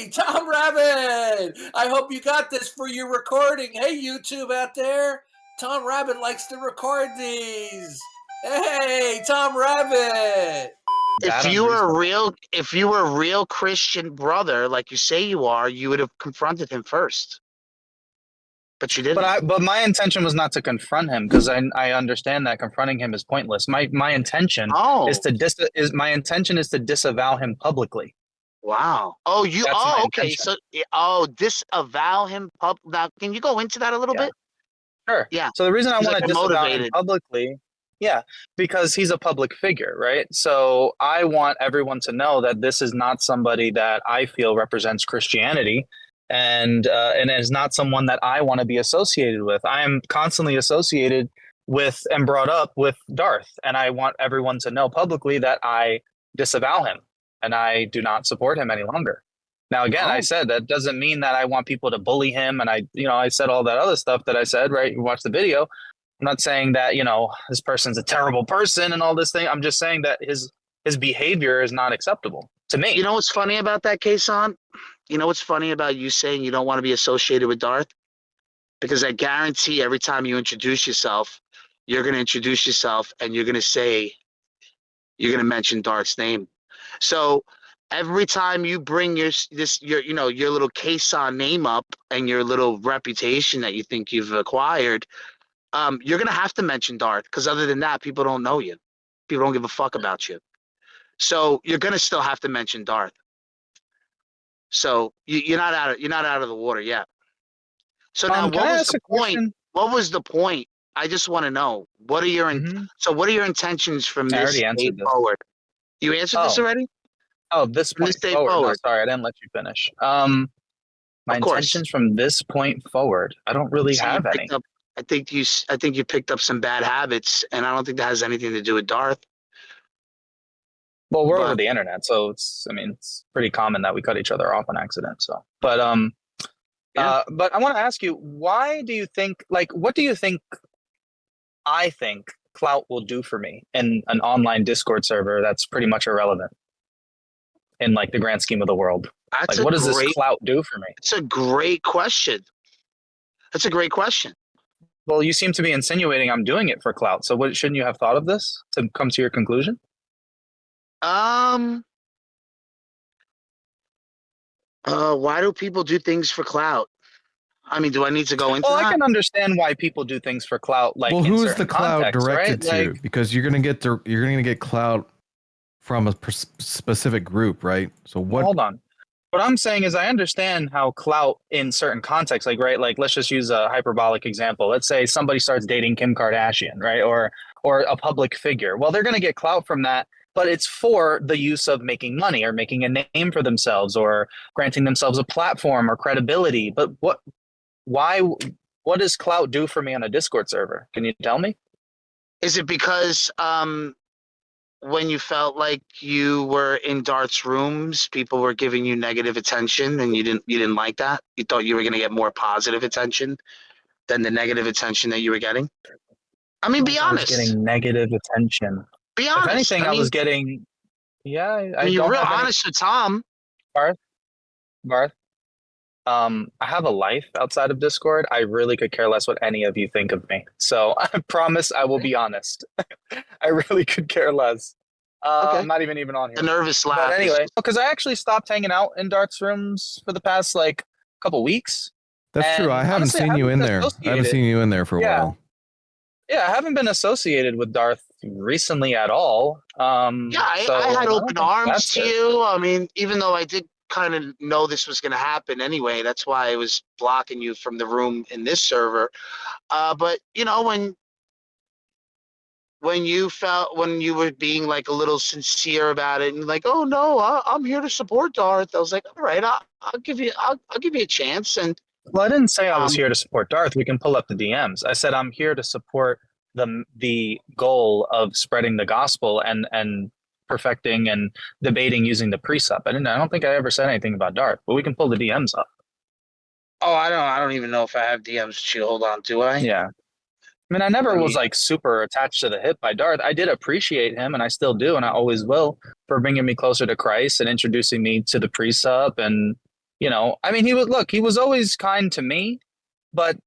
Hey, Tom Rabbit! I hope you got this for your recording. Hey, YouTube out there. Tom Rabbit likes to record these. Hey, Tom Rabbit! If you were a real Christian brother, like you say you are, you would have confronted him first. But you didn't. But my intention was not to confront him because I understand that confronting him is pointless. My intention is to disavow him publicly. Wow. Okay. So disavow him now can you go into that a little bit? Sure. Yeah. So the reason I want to disavow him motivated. publicly, because he's a public figure, right? So I want everyone to know that this is not somebody that I feel represents Christianity, and is not someone that I want to be associated with. I am constantly associated with and brought up with Darth, and I want everyone to know publicly that I disavow him and I do not support him any longer. Now, again, I said that doesn't mean that I want people to bully him, and I said all that other stuff that I said, right? You watch the video. I'm not saying that, this person's a terrible person and all this thing. I'm just saying that his behavior is not acceptable to me. You know what's funny about that, Kason? You know what's funny about you saying you don't want to be associated with Darth? Because I guarantee every time you introduce yourself, you're going to introduce yourself and you're going to mention Darth's name. So every time you bring your little Kason name up and your little reputation that you think you've acquired, you're going to have to mention Darth, because other than that, people don't know you. People don't give a fuck about you. So you're going to still have to mention Darth. So you're not out of the water yet. So now, what was the point? What was the point? I just want to know. What are your what are your intentions from this day forward? You answered this already? Oh, this point forward. No, sorry, I didn't let you finish. My intentions from this point forward, I don't really have any. I think you picked up some bad habits, and I don't think that has anything to do with Darth. Well, we're over the internet, so it's pretty common that we cut each other off on accident. So, but I want to ask you, why do you think, what do you think I think clout will do for me in an online Discord server that's pretty much irrelevant in the grand scheme of the world? What does this clout do for me? It's a great question. That's a great question. Well, you seem to be insinuating I'm doing it for clout. So shouldn't you have thought of this to come to your conclusion? Why do people do things for clout? Do I need to go into that? Well, I can understand why people do things for clout. Well, who is the clout directed to? Because you're gonna get clout from a specific group, right? So what? Hold on. What I'm saying is I understand how clout in certain contexts, let's just use a hyperbolic example. Let's say somebody starts dating Kim Kardashian, right? Or a public figure. Well, they're going to get clout from that, but it's for the use of making money or making a name for themselves or granting themselves a platform or credibility. But what does clout do for me on a Discord server? Can you tell me? Is it because when you felt like you were in Darth's rooms, people were giving you negative attention, and you didn't like that? You thought you were going to get more positive attention than the negative attention that you were getting? Be honest. I was getting negative attention. Be honest. If anything, I was getting. Yeah, you're real honest with Tom. Barth. I have a life outside of Discord. I really could care less what any of you think of me. So I promise I will be honest. I really could care less. I'm not even on here. The nervous laugh. But anyway, because I actually stopped hanging out in Darth's rooms for the past couple weeks. That's true. I haven't seen you in there. I haven't seen you in there for a while. Yeah, I haven't been associated with Darth recently at all. I had open arms to you. Even though I did kind of know this was going to happen anyway, that's why I was blocking you from the room in this server. But when you were being a little sincere about it and oh no, I'm here to support Darth, I was like, all right, I'll give you a chance. And well, I didn't say I was here to support Darth. We can pull up the DMs. I said I'm here to support the goal of spreading the gospel and perfecting and debating using the precept. I don't think I ever said anything about Darth, but we can pull the DMs up. Oh, I don't even know if I have DMs to you. Hold on, do I? Yeah. I never was super attached to the hip by Darth. I did appreciate him, and I still do, and I always will, for bringing me closer to Christ and introducing me to the precept and You know, I mean, he was always kind to me, but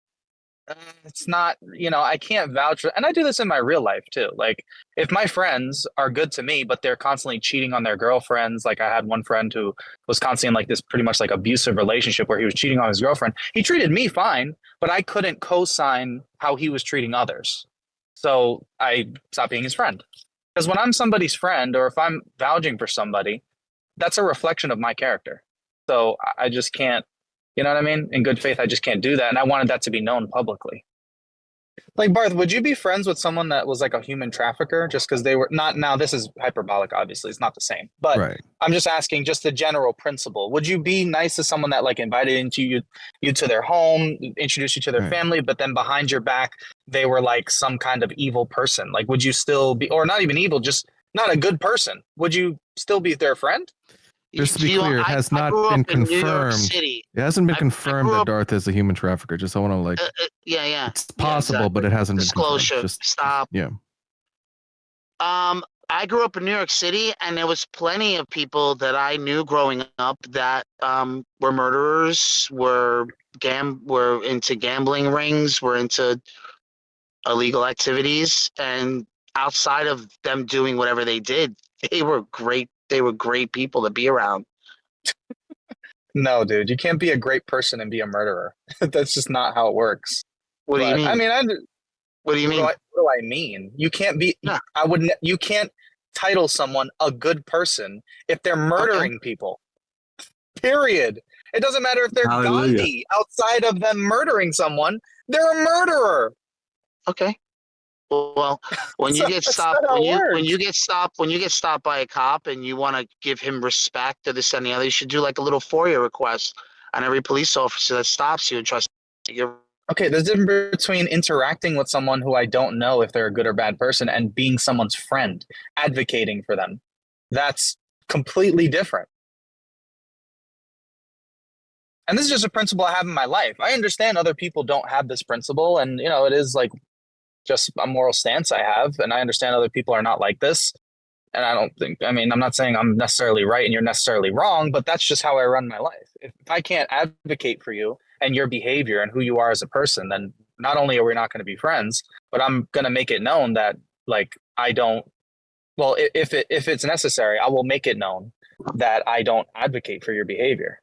it's not, you know, I can't vouch for, and I do this in my real life too. Like, if my friends are good to me, but they're constantly cheating on their girlfriends, like I had one friend who was constantly in like this pretty much like abusive relationship where he was cheating on his girlfriend. He treated me fine, but I couldn't co-sign how he was treating others. So I stopped being his friend. Because when I'm somebody's friend, or if I'm vouching for somebody, that's a reflection of my character. So I just can't, you know what I mean? In good faith, I just can't do that. And I wanted that to be known publicly. Like, Barth, would you be friends with someone that was like a human trafficker just because they were not? Now, this is hyperbolic, obviously. It's not the same. But Right. I'm just asking just the general principle. Would you be nice to someone that like invited you to their home, introduced you to their Right. family, but then behind your back, they were like some kind of evil person? Like, would you still be, or not even evil, just not a good person? Would you still be their friend? Just to be clear, it has not been confirmed. It hasn't been confirmed that Darth is a human trafficker. Just I want to like, yeah. it's possible, exactly. but it hasn't been Disclosure. confirmed. Just Stop. Yeah. I grew up in New York City, and there was plenty of people that I knew growing up that were murderers, were into gambling rings, were into illegal activities, and outside of them doing whatever they did, they were great. They were great people to be around. No, dude, you can't be a great person and be a murderer. That's just not how it works. What do you mean? I mean, what do you mean? What do I mean? You can't be. Yeah. You can't title someone a good person if they're murdering people. Period. It doesn't matter if they're Hallelujah. Gandhi. Outside of them murdering someone, they're a murderer. Okay. Well, when you get stopped, when you get stopped by a cop and you want to give him respect or this and the other, you should do like a little FOIA request on every police officer that stops you and tries to get. Okay, there's a difference between interacting with someone who I don't know if they're a good or bad person and being someone's friend, advocating for them. That's completely different. And this is just a principle I have in my life. I understand other people don't have this principle, and you know, it is like just a moral stance I have, and I understand other people are not like this. And I'm not saying I'm necessarily right and you're necessarily wrong, but that's just how I run my life. If I can't advocate for you and your behavior and who you are as a person, then not only are we not going to be friends, but I'm going to make it known that like I don't, well, if it's necessary, I will make it known that I don't advocate for your behavior.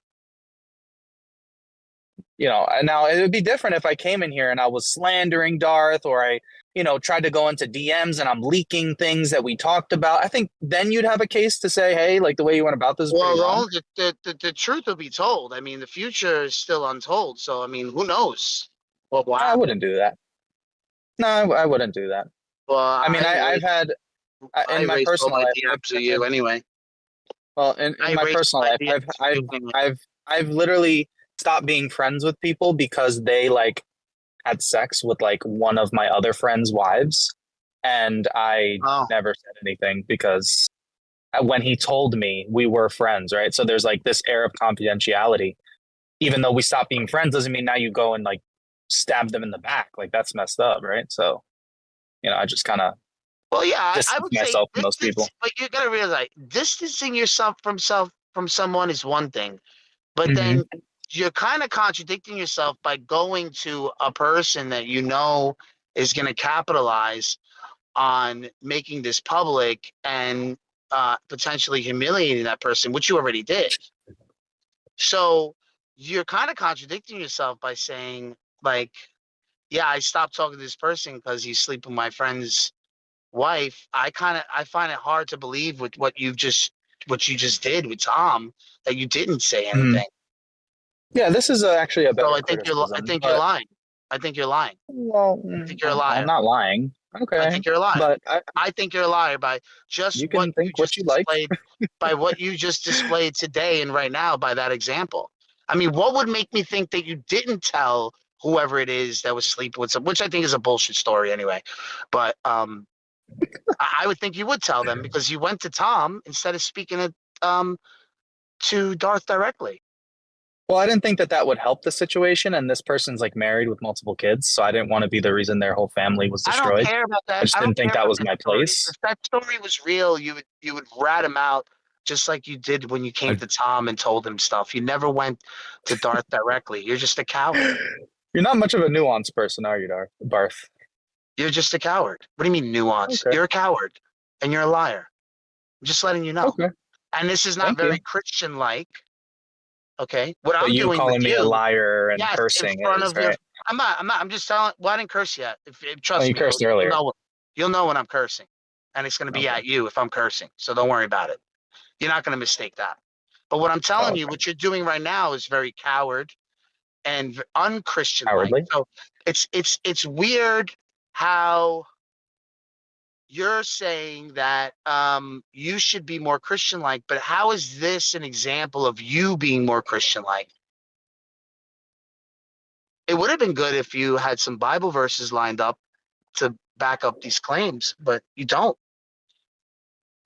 You know, and now it would be different if I came in here and I was slandering Darth, or I, you know, tried to go into DMs and I'm leaking things that we talked about. I think then you'd have a case to say, hey, like the way you went about this. Well, the truth will be told. I mean, the future is still untold. So, I mean, who knows? Well, wow. I wouldn't do that. No, I wouldn't do that. Well, I mean, I've had in my personal life. You anyway. Well, in my personal life, I've literally stopped being friends with people because they like had sex with like one of my other friends' wives, and I never said anything because when he told me we were friends, right? So there's like this air of confidentiality. Even though we stopped being friends doesn't mean now you go and like stab them in the back. Like that's messed up, right? So, you know, I just kind of I would myself say from those people. But you got to realize distancing yourself from someone is one thing, but then you're kind of contradicting yourself by going to a person that you know is going to capitalize on making this public and potentially humiliating that person, which you already did. So you're kind of contradicting yourself by saying, like, yeah, I stopped talking to this person because he's sleeping with my friend's wife. I find it hard to believe with what you just did with Tom that you didn't say anything. Yeah, this is actually a better. So I think you're lying. I think you're lying. Well, I think you're a liar. I'm not lying. Okay. I think you're a liar. But I think you're a liar by just you can think what you like. by what you just displayed today and right now by that example. I mean, what would make me think that you didn't tell whoever it is that was sleeping with some, which I think is a bullshit story anyway. But I would think you would tell them because you went to Tom instead of speaking to Darth directly. Well, I didn't think that would help the situation, and this person's like married with multiple kids, so I didn't want to be the reason their whole family was destroyed. I don't care about that. I just didn't think that was my place. If that story was real, you would rat him out just like you did when you came to Tom and told him stuff. You never went to Darth directly. You're just a coward. You're not much of a nuanced person, are you, Barth? You're just a coward. What do you mean nuance? Okay. You're a coward and you're a liar. I'm just letting you know. Okay. And this is not Thank very you. Christian-like. Okay. What But I'm you doing with calling me a you, liar and yes, cursing in front is of your. right. I'm not. I'm just telling. Well, I didn't curse yet. If Well, trust you me, cursed earlier. you'll know when I'm cursing, and it's going to be Okay. at you if I'm cursing. So don't worry about it. You're not going to mistake that. But what I'm telling you, what you're doing right now is very coward and unchristian-like. Cowardly. So it's weird how you're saying that you should be more Christian-like, but how is this an example of you being more Christian-like? It would have been good if you had some Bible verses lined up to back up these claims, but you don't.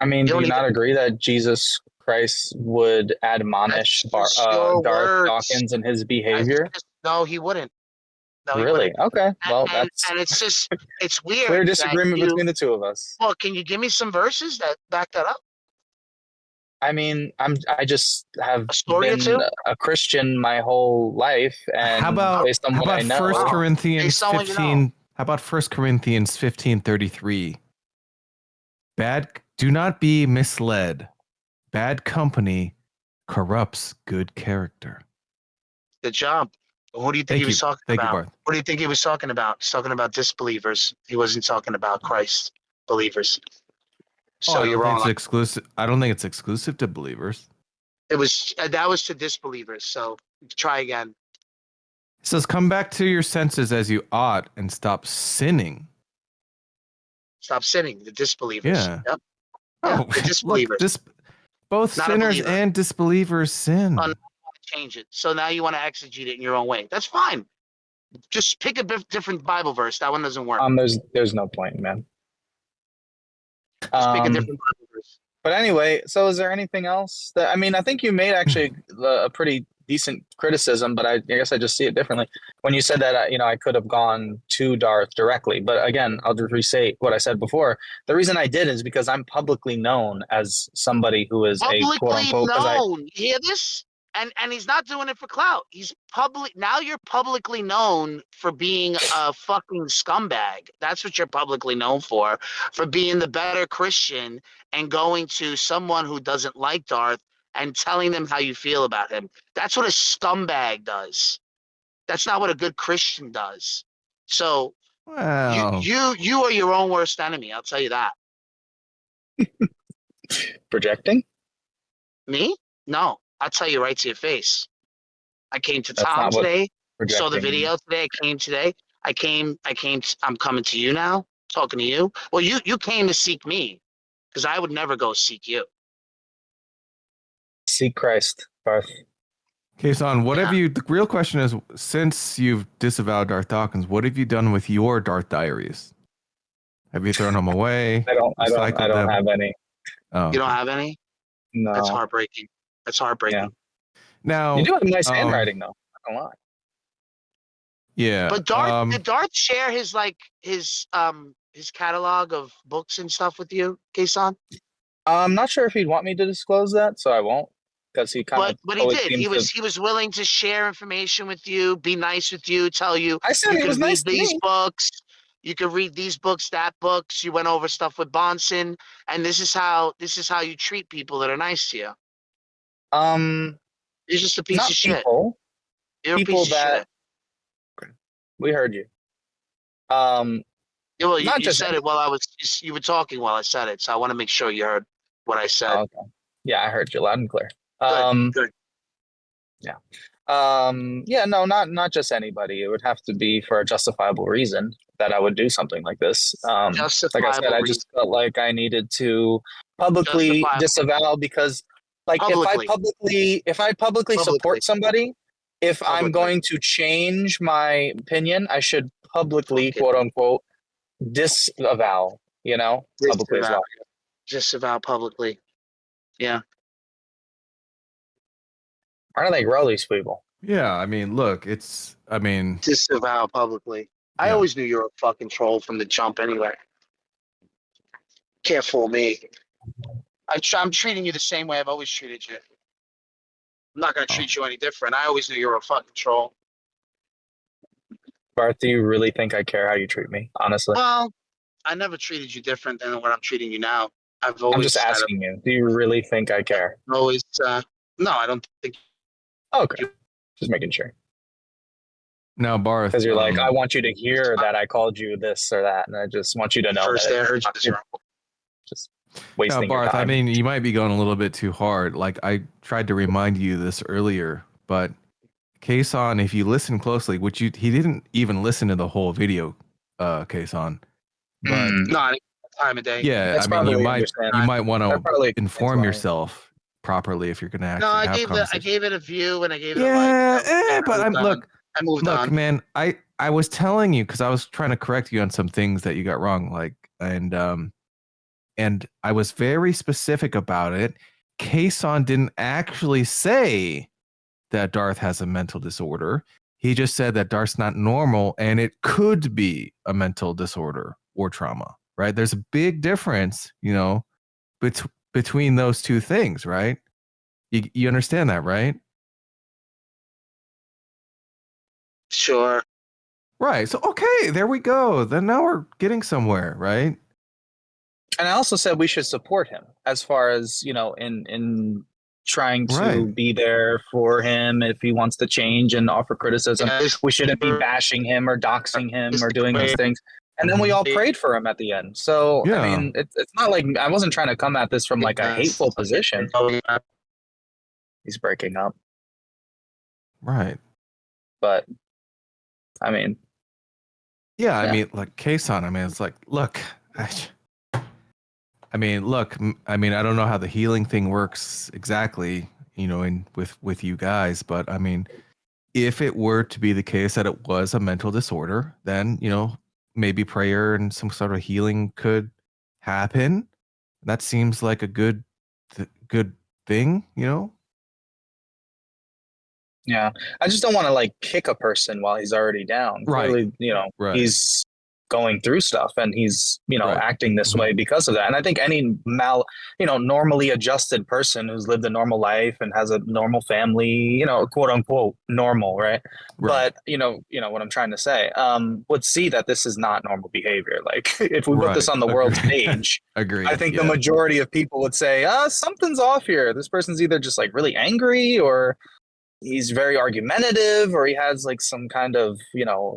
I mean, You do don't you even. not agree that Jesus Christ would admonish That's just your Darth words. Dawkins and his behavior? No, he wouldn't. No, he Really? wouldn't. Okay. Well, And that's it's just it's clear weird that disagreement you. between the two of us. Well, can you give me some verses that back that up? I mean, I just have A story or been two? a Christian my whole life, and How about based on what I know, 1 Corinthians Based on what you 15? know. How about 1 Corinthians 15:33? Do not be misled. Bad company corrupts good character. Good job. Who do you think Thank he was you. talking Thank you, about? Barth. What do you think he was talking about? He's talking about disbelievers. He wasn't talking about Christ believers. So I you're don't think wrong. it's exclusive. I don't think it's exclusive to believers. It was that was to disbelievers. So try again. It says, "Come back to your senses as you ought, and stop sinning." Stop sinning. The disbelievers. Yeah. Yep. Oh, Yeah, the disbelievers. look, both Not a sinners believer. and disbelievers sin. Oh, no, change it. So now you want to exegete it in your own way. That's fine. Just pick a different Bible verse. That one doesn't work. there's no point, man. Just pick a different Bible verse. But anyway, so is there anything else that, I mean, I think you made actually a pretty decent criticism, but I guess I just see it differently. When you said that, I could have gone to Darth directly, but again, I'll just restate what I said before. The reason I did is because I'm publicly known as somebody who is a quote Publicly unquote. known. You hear this? And he's not doing it for clout. He's public now. You're publicly known for being a fucking scumbag. That's what you're publicly known for being the better Christian and going to someone who doesn't like Darth and telling them how you feel about him. That's what a scumbag does. That's not what a good Christian does. So Wow. you are your own worst enemy. I'll tell you that. Projecting? Me? No. I'll tell you right to your face. I came to Tom today. Saw the video today. I came today. I'm coming to you now, talking to you. Well, you came to seek me because I would never go seek you. Seek Christ, Barth. Okay, Son, the real question is, since you've disavowed Darth Dawkins, what have you done with your Darth diaries? Have you thrown them away? I don't have any. Oh, You don't have any? No. That's heartbreaking. That's heartbreaking. Yeah. Now, you do have nice handwriting, though. I don't lie. Yeah. But Darth, did Darth share his catalog of books and stuff with you, Kason? I'm not sure if he'd want me to disclose that, so I won't. Because he kind of. But he did. He was willing to share information with you, be nice with you, tell you. I said he was nice to these me. books. You could read these books, that books. You went over stuff with Bonson, and this is how you treat people that are nice to you. You're just a piece of shit. You're a piece of shit. We heard you. Yeah, well, you said it while you were talking while I said it, so I want to make sure you heard what I said. Oh, okay. Yeah, I heard you loud and clear. Good. Yeah. Yeah, no, not just anybody. It would have to be for a justifiable reason that I would do something like this. Like I said, I just felt like I needed to publicly disavow because, like, if I publicly support somebody, if I'm going to change my opinion, I should publicly, quote unquote, disavow. Publicly as well. Disavow publicly. Yeah. How do they grow these people? Yeah, I mean, look, disavow publicly. Yeah. I always knew you were a fucking troll from the jump anyway. Can't fool me. I'm treating you the same way I've always treated you. I'm not gonna treat you any different. I always knew you were a fucking troll. Barth, do you really think I care how you treat me? Honestly, Well, I never treated you different than what I'm treating you now. I've I'm always just asking you. Do you really think I care? always. No, I don't think. Okay, just making sure. Now, Barth, Because you're like, I want you to hear that I called you this or that, and I just want you to know First that day I heard you this wrong. just now, wasting your Barth, time. I mean, you might be going a little bit too hard. Like I tried to remind you this earlier, but Kason, if you listen closely, which he didn't even listen to the whole video, Kason, but Not time of day. yeah, That's I mean, you probably might want That to probably explains inform why. yourself properly if you're going to No, actually I have gave conversation. I gave it a view and I gave it a Yeah, like. but I moved look, on. man, I was telling you because I was trying to correct you on some things that you got wrong, like and I was very specific about it. Kason didn't actually say that Darth has a mental disorder. He just said that Darth's not normal and it could be a mental disorder or trauma, right? There's a big difference, between those two things, right? You understand that, right? Sure. Right. So, okay, there we go. Then now we're getting somewhere, right? And I also said we should support him as far as, in trying to Right. be there for him if he wants to change and offer criticism. Yeah, We shouldn't be bashing him or doxing him or doing these things. And then we all prayed for him at the end. So, Yeah. I mean, it's not like I wasn't trying to come at this from like a hateful position. He's breaking up. Right. But, I mean. Yeah, I mean, like, Kason, I mean, it's like, look, I mean, I don't know how the healing thing works exactly, with you guys, but I mean, if it were to be the case that it was a mental disorder, then, maybe prayer and some sort of healing could happen. That seems like a good thing, Yeah, I just don't want to like kick a person while he's already down. Right. Clearly, Right. he's going through stuff and he's, Right. acting this way because of that. And I think any normally adjusted person who's lived a normal life and has a normal family, quote unquote normal, right? Right. But what I'm trying to say, would see that this is not normal behavior. Like if we put this Right. on the world Agreed. stage, Agreed. I think Yeah. the majority of people would say, something's off here. This person's either just like really angry or he's very argumentative or he has like some kind of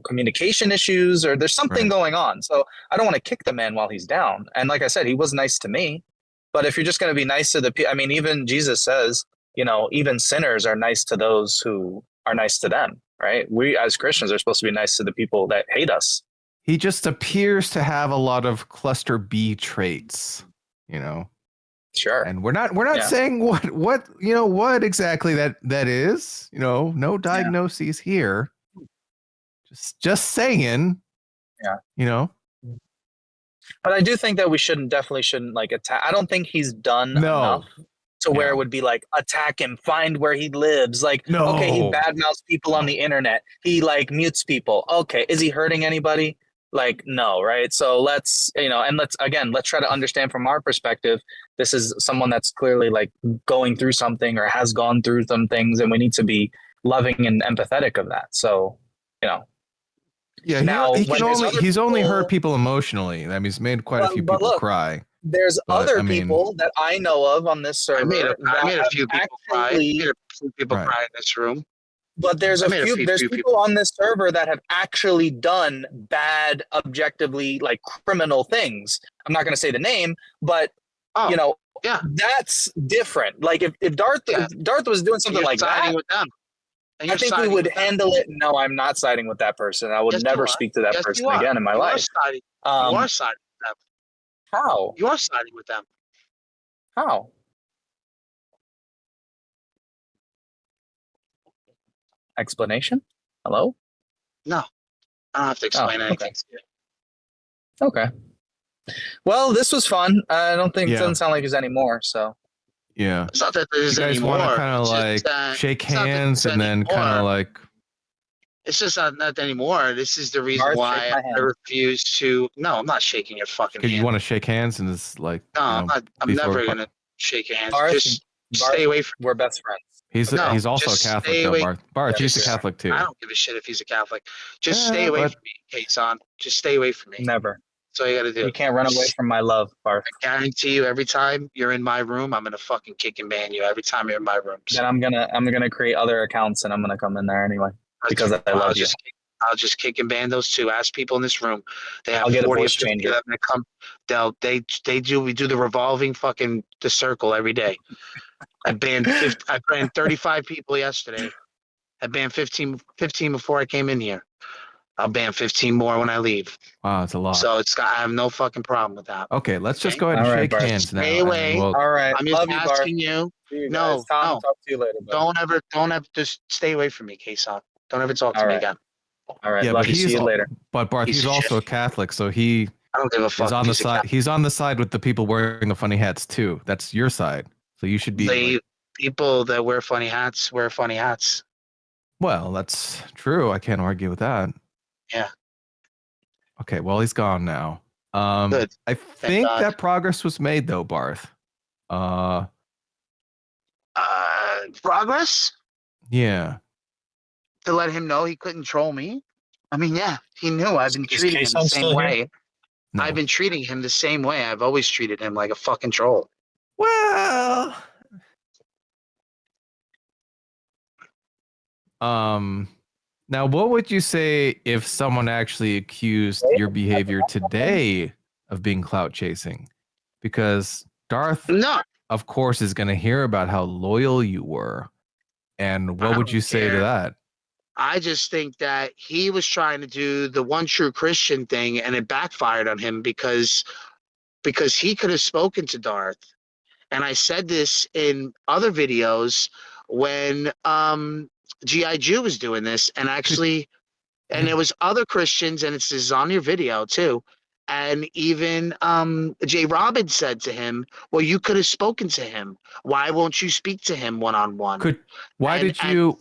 communication issues or there's something going on. So I don't want to kick the man while he's down. And like I said, he was nice to me, but if you're just going to be nice to the people, I mean, even Jesus says, even sinners are nice to those who are nice to them, right? We as Christians are supposed to be nice to the people that hate us. He just appears to have a lot of cluster B traits, Sure. And we're not saying what exactly that is, no diagnoses here. Just saying. Yeah. But I do think that we definitely shouldn't like attack. I don't think he's done enough to where it would be like attack him, find where he lives. Like, okay, he badmouths people on the internet. He like mutes people. Okay, is he hurting anybody? Like, no, right? So let's try to understand from our perspective. This is someone that's clearly like going through something or has gone through some things, and we need to be loving and empathetic of that. So, Yeah, now he's only hurt people emotionally. I mean, he's made quite a few people cry. There's other people that I know of on this server. I made a few people cry. I made a few people cry in this room. But there's there's people on this server that have actually done bad, objectively like criminal things. I'm not going to say the name, but that's different. Like if Darth was doing something like that, with them. I think we would handle it. No, I'm not siding with that person. I would never speak to that person again in my life. You are siding with them. How? You are siding with them. How? Explanation? Hello? No, I don't have to explain anything to you. Okay. Well, this was fun. I don't think it doesn't sound like there's any more. So. Yeah. It's not that there's any more. You guys want to kind of like shake hands and then kind of like. It's just not anymore. This is the reason why I refuse to. No, I'm not shaking your fucking hand. You want to shake hands and it's like. No, I'm never gonna. shake hands. Barth, Just Barth, stay away from. we're best friends. He's No, he's also a just Catholic stay though, away. Barth. Barth, he's a Just- Catholic too. I don't give a shit if he's a Catholic. Just stay Yeah, away but from me, Kason. Just stay away from me. Never. That's all you gotta do. You can't run away from my love, Barth. I guarantee you, every time you're in my room, I'm gonna fucking kick and ban you. Every time you're in my room. Then I'm gonna create other accounts and I'm gonna come in there anyway because I love you. I'll just kick and ban those two. Ask people in this room. They have I'll get a 40 or voice 50 changer. of them that come. We do the revolving fucking the circle every day. I banned 35 people yesterday. I banned 15 before I came in here. I'll ban 15 more when I leave. wow, it's a lot. So I have no fucking problem with that. Okay, let's just Okay. go ahead and All right, shake Barth. hands now. Stay and away. we'll- All right. I'm just Love you, Barth. asking you. See you No, guys. Tom, no. talk to you later, bud. Don't ever just stay away from me, Kason. Don't ever talk to All me right. again. All right. yeah, Love but you. See you later. But Barth, Piece he's of also shit. a Catholic, so he I don't give a fuck. is on if the he's a side. Catholic. He's on the side with the people wearing the funny hats too. That's your side. So you should be. The people that wear funny hats wear funny hats. Well, that's true. I can't argue with that. Yeah. Okay, well, he's gone now. Good. I think God. that progress was made though, Barth. Progress Yeah. to let him know he couldn't troll me. I mean, yeah, he knew. I've been Is treating him the Kason same still here? way. No. I've been treating him the same way. I've always treated him like a fucking troll. Well. Now, what would you say if someone actually accused your behavior today of being clout chasing? Because Darth, No, of course, is going to hear about how loyal you were. And what I would don't you say to care. that? I just think that he was trying to do the one true Christian thing, and it backfired on him because he could have spoken to Darth. And I said this in other videos when G.I. Jew was doing this, and actually, and there was other Christians, and this is on your video too. And even Jay Robbins said to him, "Well, you could have spoken to him. Why won't you speak to him one on one?" Why didn't you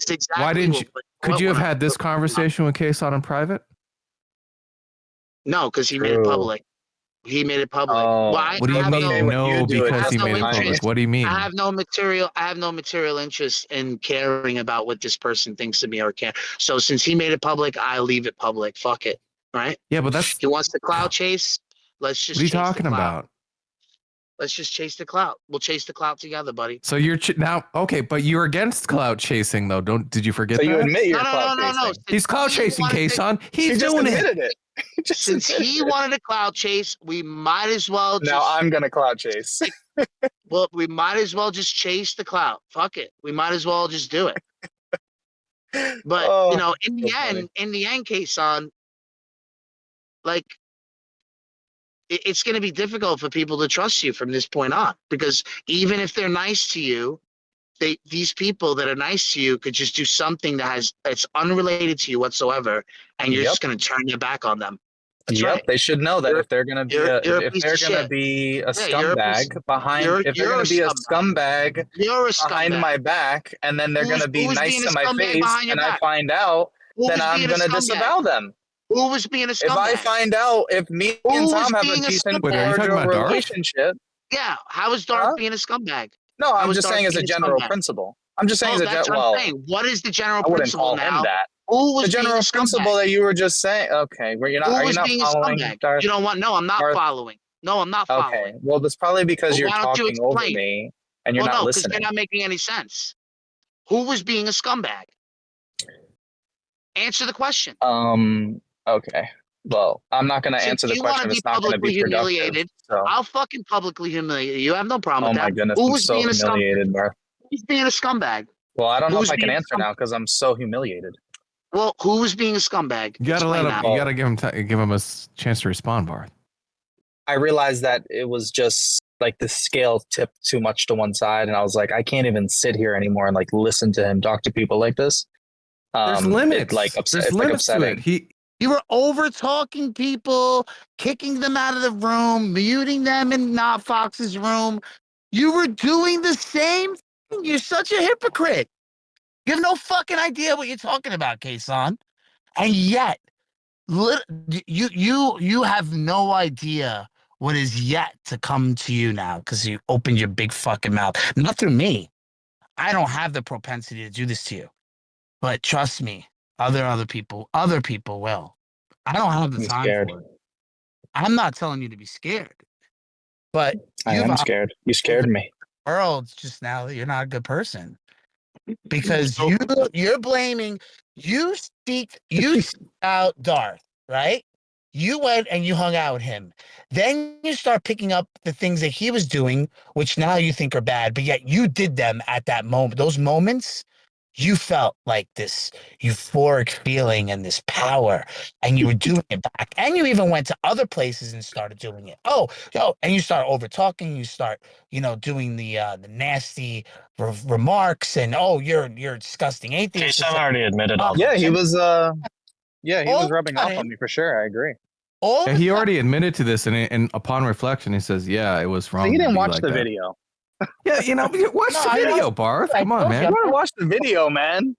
could you have had this conversation with Kason in private? No, because he made it True. public. He made it public. Oh. Why? What do you I have mean? no, No, do it, because he I have made it no public. interest. What do you mean? I have no material interest in caring about what this person thinks of me or care. So since he made it public, I leave it public. Fuck it. Right? Yeah, but that's He wants the clout chase. Let's just what are you chase the talking clout. about? Let's just chase the clout. We'll chase the clout together, buddy. So you're now okay, but you're against clout chasing though. Did you forget So that? you admit you're No. clout chasing. He's clout chasing, Kason. He He's just doing it. admitted it. He just Since admitted he it. wanted a clout chase, we might as well Now I'm gonna clout chase. we might as well just chase the clout. Fuck it. We might as well just do it. But Oh, you know, in the so funny. end, Kason, like it's going to be difficult for people to trust you from this point on, because even if they're nice to you, these people that are nice to you could just do something that's unrelated to you whatsoever, and you're just going to turn your back on them. That's Yep, right. they should know that if they're gonna be you're a if piece they're of gonna shit. be a you're a scumbag piece- behind you're- if they're you're gonna a be a scumbag. scumbag You're a behind scumbag. my back, and then they're Who's- gonna be who's nice being to a my scumbag face, behind your and I back? find out, Who then was I'm being a gonna scumbag? disavow them. Who was being a scumbag? If I find out if me Who and was Tom have a being a decent, scumbag? Wait, are you talking cordial about Darth? relationship, Yeah, how is Darth Huh? being a scumbag? no, How I'm is just Darth saying as a being a general scumbag? principle. I'm just saying No, as a that's what I'm saying. What is the general I wouldn't principle call now? him that. Who was The being a general scumbag? principle that you were just saying. Okay, where you're not. Who Are you was not being a following, scumbag? Darth? You don't want. No, I'm not Darth? following. No, I'm not Okay, following. well, that's probably because Well, you're why don't you talking over explain? me and you're Well, not no, because listening. you're not making any sense. Who was being a scumbag? Answer the question. Okay. Well, I'm not going to Since answer the you want to question. be It's not going to publicly be productive. humiliated, So, I'll fucking publicly humiliate you. I have no problem oh with my that. goodness, Who I'm was so being a scumbag? humiliated, Barth. Who's being a scumbag? Well, I don't know Who's if I can being a answer scumbag? now because I'm so humiliated. Well, who was being a scumbag? You gotta Explain let him. that. You gotta give him a chance to respond, Barth. I realized that it was just like the scale tipped too much to one side, and I was like, I can't even sit here anymore and like listen to him talk to people like this. There's limits. There's limits to it. You were over talking people, kicking them out of the room, muting them in Not Fox's room. You were doing the same thing. You're such a hypocrite. You have no fucking idea what you're talking about, Kason. And yet, you have no idea what is yet to come to you now because you opened your big fucking mouth. Not through me. I don't have the propensity to do this to you. But trust me, other people will. I don't have the I'm time scared. for it. I'm not telling you to be scared, but I you've am scared. You scared me. world just now that you're not a good person because you're blaming you seek out Darth, right? You went and you hung out with him. Then you start picking up the things that he was doing, which now you think are bad, but yet you did them at that moment. Those moments, you felt like this euphoric feeling and this power, and you were doing it back. And you even went to other places and started doing it. Oh, and you start over talking. You start, doing the nasty remarks, and you're a disgusting atheist. Kason already admitted all Yeah, this. he was. He was All rubbing off on me for sure. I agree. All Yeah, of a he sudden, already admitted to this, and upon reflection, he says, "Yeah, it was wrong." He to didn't be watch like the that." video. Yeah, watch No, the I video, watched- Barth. I Come on, told man. you. You gotta watch the video, man.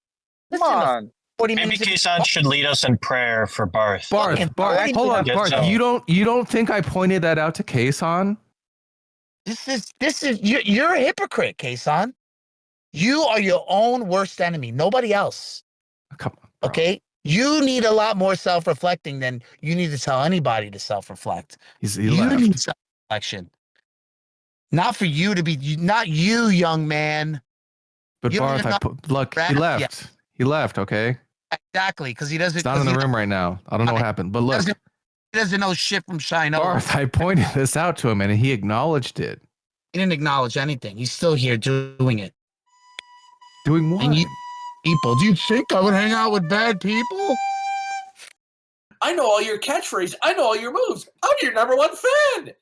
Come Listen, on. 40 Maybe minutes. Kason should lead us in prayer for Barth. Fucking Barth, 40 hold on, Get Barth. some. You don't think I pointed that out to Kason? This is you're a hypocrite, Kason. You are your own worst enemy. Nobody else. Come on, bro. Okay. You need a lot more self-reflecting than you need to tell anybody to self-reflect. He You left. need self-reflection. Not for you to be, not you, young man. But You don't Barth, even know look, he rap left. yet. He left. Okay, Exactly, because he doesn't. he's not in the room right now. I don't know what happened, but look, He doesn't know shit from Shine Over. Barth, I pointed this out to him, and he acknowledged it. He didn't acknowledge anything. He's still here doing it. Doing what? And you people, do you think I would hang out with bad people? I know all your catchphrases. I know all your moves. I'm your number one fan.